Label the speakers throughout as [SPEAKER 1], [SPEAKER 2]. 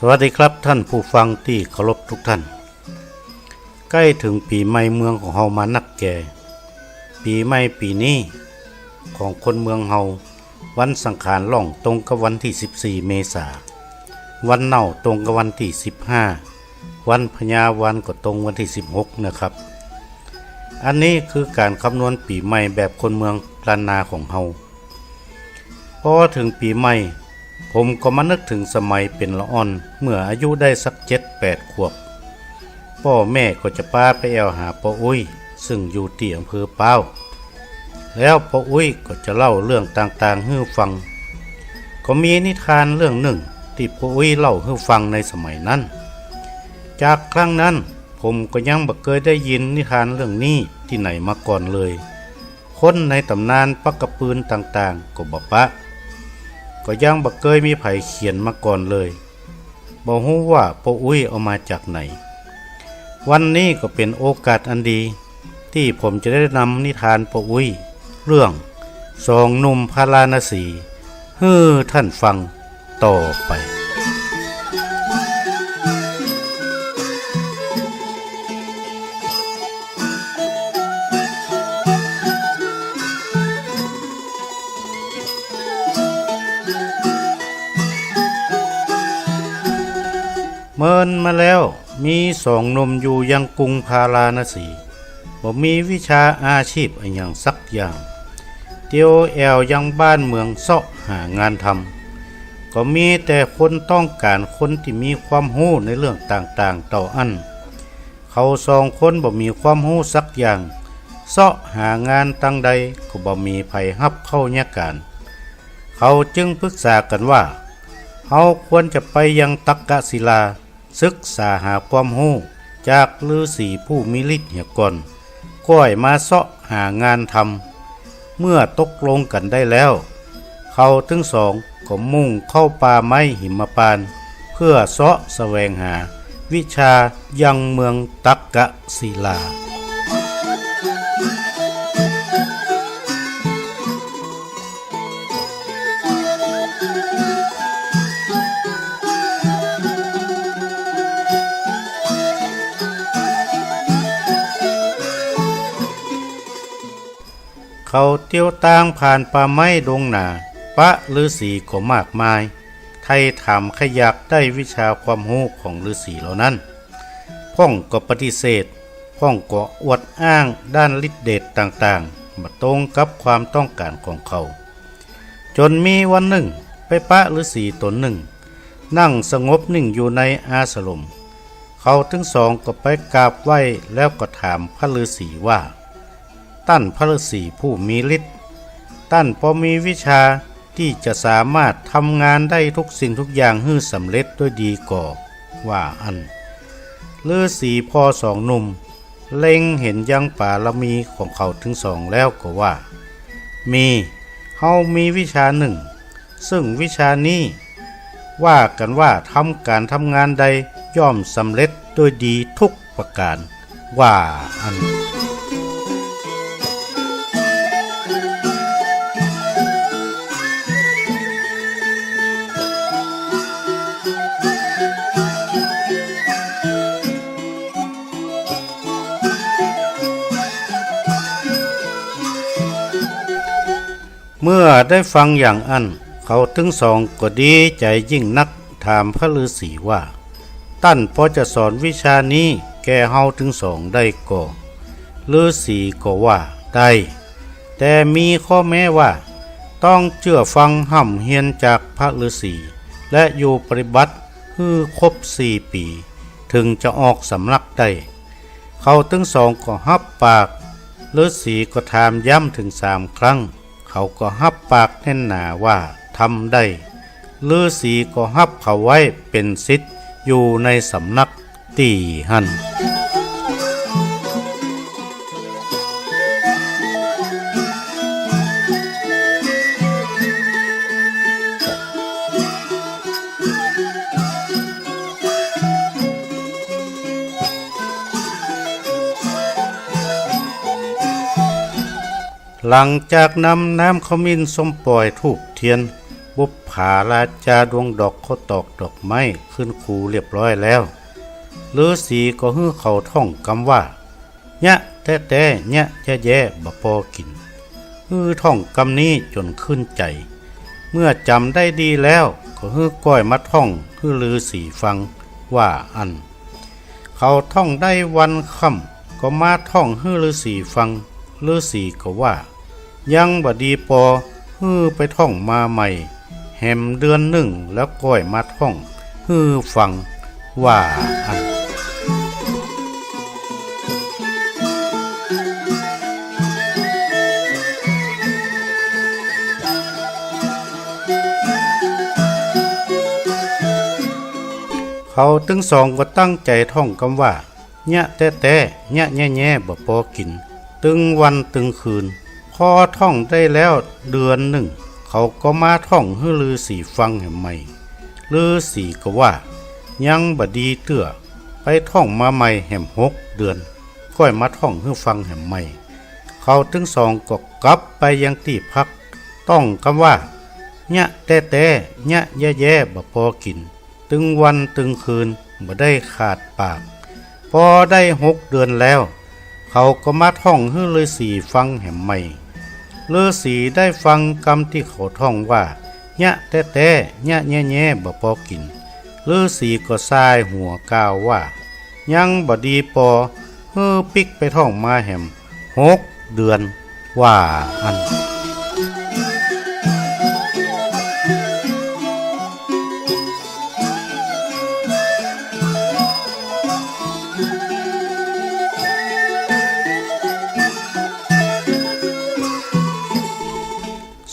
[SPEAKER 1] วัสดีครับท่านผู้ฟังที่เคารพทุกท่านใกล้ถึงปีใหม่เมืองของเฮามานักแก่ปีใหม่ปีนี้ของคนเมืองเฮาวันสังขารล่องตรงกับวันที่14เมษายนวันเน่าตรงกับวันที่15วันพญาวันก็ตรงวันที่16นะครับอันนี้คือการคำนวณปีใหม่แบบคนเมืองล้านนาของเฮาพอถึงปีใหม่ผมก็มานึกถึงสมัยเป็นละอ่อนเมื่ออายุได้สัก7-8 ขวบพ่อแม่ก็จะพาไปแอวหาป้าอุ้ยซึ่งอยู่ที่อำเภอป้าวแล้วป้าอุ้ยก็จะเล่าเรื่องต่างๆให้ฟังก็มีนิทานเรื่องหนึ่งที่ป้าอุ้ยเล่าให้ฟังในสมัยนั้นจากครั้งนั้นผมก็ยังบ่เคยได้ยินนิทานเรื่องนี้ที่ไหนมาก่อนเลยคนในตำนานปักกระปืนต่างๆก็บ่ปะก็ยังบ่เคยมีไผเขียนมาก่อนเลยบ่ฮู้ว่าป้าอุ้ยเอามาจากไหนวันนี้ก็เป็นโอกาสอันดีที่ผมจะได้นำนิทานป้าอุ้ยเรื่องสองหนุ่มพาราณสีให้ท่านฟังต่อไปเมินมาแล้วมีสองหนุ่มอยู่ยังกรุงพาราณสีบ่มีวิชาอาชีพอย่างสักอย่างเตียวแอวยังบ้านเมืองเสาะหางานทำก็มีแต่คนต้องการคนที่มีความรู้ในเรื่องต่างๆต่ออันเขาสองคนบ่มีความรู้สักอย่างเสาะหางานตั้งใดก็บ่มีไผรับเข้าแยกการเขาจึงปรึกษากันว่าเขาควรจะไปยังตักกศิลาศึกษาหาความรู้จากฤาษีผู้มีฤทธิ์เหี่ยก่อนก้อยมาเสาะหางานทำเมื่อตกลงกันได้แล้วเขาทั้งสองก็มุ่งเข้าป่าไม้หิมพานต์เพื่อเสาะแสวงหาวิชายังเมืองตักกศิลาเขาเที่ยวต่างผ่านป่าไม้ดงหนาพระฤาษีก็มากมายไทยถามขยักได้วิชาความรู้ของฤาษีเหล่านั้นพ่องก็ปฏิเสธพ่องก็อวดอ้างด้านฤทธิเดชต่างๆมาตรงกับความต้องการของเขาจนมีวันหนึ่งไปพระฤาษีตนหนึ่งนั่งสงบนิ่งอยู่ในอาสมเขาทั้งสองก็ไปกราบไหว้แล้วก็ถามพระฤาษีว่าท่านพระฤาษีผู้มีฤทธิ์ท่านพอมีวิชาที่จะสามารถทำงานได้ทุกสิ่งทุกอย่างให้สำเร็จด้วยดีก่อว่าอันฤาษีพอสองหนุ่มเล็งเห็นยังบารมีของเขาถึงสองแล้วก็ว่าเฮามีวิชาหนึ่งซึ่งวิชานี้ว่ากันว่าการทำงานใดย่อมสำเร็จด้วยดีทุกประการว่าอันเมื่อได้ฟังอย่างอันเขาทั้งสองก็ดีใจยิ่งนักถามพระฤาษีว่าท่านพอจะสอนวิชานี้แก่เฮาทั้งสองได้ก่อฤาษีก็ว่าได้แต่มีข้อแม้ว่าต้องเชื่อฟังห้ำเฮียนจากพระฤาษีและอยู่ปฏิบัติให้ครบ4 ปีถึงจะออกสำนักได้เขาทั้งสองก็ฮับปากฤาษีก็ถามย้ำถึง3 ครั้งเขาก็ฮับปากแน่นหนาว่าทำได้ฤาษีก็ฮับเขาไว้เป็นศิษย์อยู่ในสำนักตีหันหลังจากนำน้ำขมิ้นส้มปล่อยธูปเทียน บุปผาราชาดวงดอกเขาตอกดอกไม้ขึ้นคูเรียบร้อยแล้วฤาษีก็ฮื้อเขาท่องกำว่าญะแต่ญะแย่บ่พอกินฮื้อท่องกำนี้จนขึ้นใจเมื่อจำได้ดีแล้วก็ฮื้อก้อยมาท่องฮื้อฤาษีฟังว่าอันเขาท่องได้วันค่ำก็มาท่องฮื้อฤาษีฟังฤาษีก็ว่ายังบ่ดีปอฮื้อไปท่องมาใหม่แหมเดือนหนึ่งแล้วก้อยมาท่องฮื้อฟังว่าอันเขาทั้งสองก็ตั้งใจท่องคำว่าญะแต่ญะแย่บ่พอกินตึงวันตึงคืนพอท่องได้แล้วเดือนหนึ่งเขาก็มาท่องให้ฤาษีฟังแห่งใหม่ฤาษีก็ว่ายังบ่ดีเตื้อไปท่องมาใหม่แห่ง6 เดือนก้อยมาท่องให้ฟังแห่งใหม่เขาทั้งสองก็กลับไปยังที่พักต้องคำว่าญะแต่ญะแย่บ่พอกินตึงวันตึงคืนบ่ได้ขาดปากพอได้6 เดือนแล้วเขาก็มาท่องให้ฤาษีฟังแห่งใหม่ฤาษีได้ฟังคำที่เขาท่องว่าญะแต่ญะแย่บ่พอกินฤาษีก็สายหัวกล่าวว่ายังบ่ดีปอเฮ้อปิกไปท่องมาแห่ง6 เดือนว่าอัน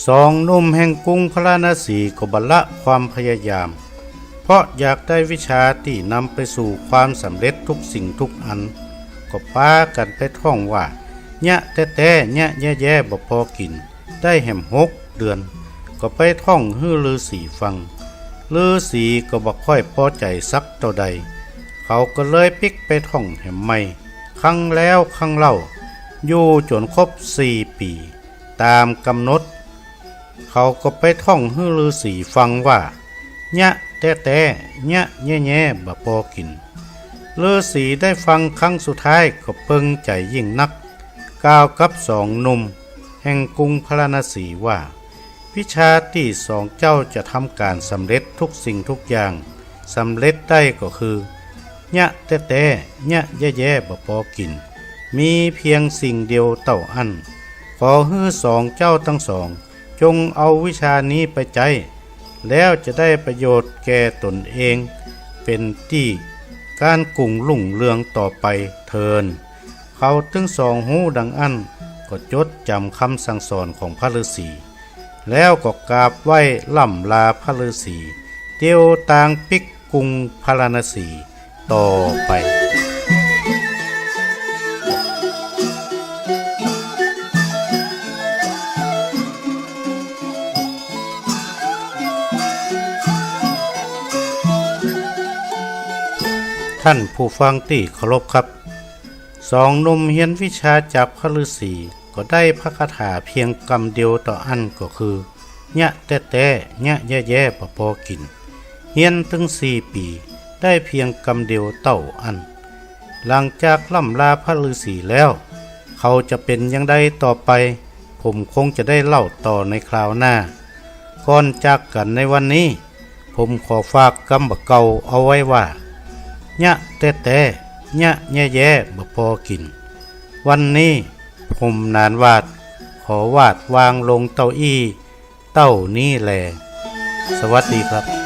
[SPEAKER 1] สองหนุ่มแห่งกรุงพาราณสีก็บัลละความพยายามเพราะอยากได้วิชาที่นำไปสู่ความสำเร็จทุกสิ่งทุกอันก็พากันไปท่องว่าญะแต่ญะแย่บ่พอกินได้แห่ม6 เดือนก็ไปท่องให้ฤาษีฟังฤาษีก็บ่ค่อยพอใจสักเท่าใดเขาก็เลยปิกไปท่องแห่มใหม่ครั้งแล้วครั้งเล่าอยู่จนครบ4 ปีตามกำหนดเขาก็ไปท่องให้ฤาษีฟังว่าญะแต่ญะแย่บ่พอกินฤาษีได้ฟังครั้งสุดท้ายก็เปิงใจยิ่งนักกล่าวกับสองหนุ่มแห่งกรุงพาราณสีว่าวิชาที่สองเจ้าจะทำการสำเร็จทุกสิ่งทุกอย่างสำเร็จได้ก็คือญะแต่ญะแย่บ่พอกินมีเพียงสิ่งเดียวเท่าอันขอให้สองเจ้าทั้งสองจงเอาวิชานี้ไปใจแล้วจะได้ประโยชน์แก่ตนเองเป็นที่การกุ่งลุ่งเรืองต่อไปเทินเขาทั้งสองหูดังอันก็จดจำคำสั่งสอนของพระฤาษีแล้วก็กราบไหว้ล่ำลาพระฤาษีเตียวต่างปิกกรุงพาราณสีต่อไปท่านผู้ฟังที่เคารพครับสองหนุ่มเรียนวิชาจากพระฤาษีก็ได้พระคาถาเพียงคำเดียวต่ออันก็คือญะแต่ญะแย่บ่พอกินเรียนถึง4 ปีได้เพียงคำเดียวเต่าอันหลังจากล่ำลาพระฤาษีแล้วเขาจะเป็นอย่างใดต่อไปผมคงจะได้เล่าต่อในคราวหน้าก่อนจากกันในวันนี้ผมขอฝากคำบักเก่าเอาไว้ว่าญะแต่ญะแย่บ่พอกินวันนี้ผมนานวาดขอวาดวางลงเต้าอี้เต้านี้แลสวัสดีครับ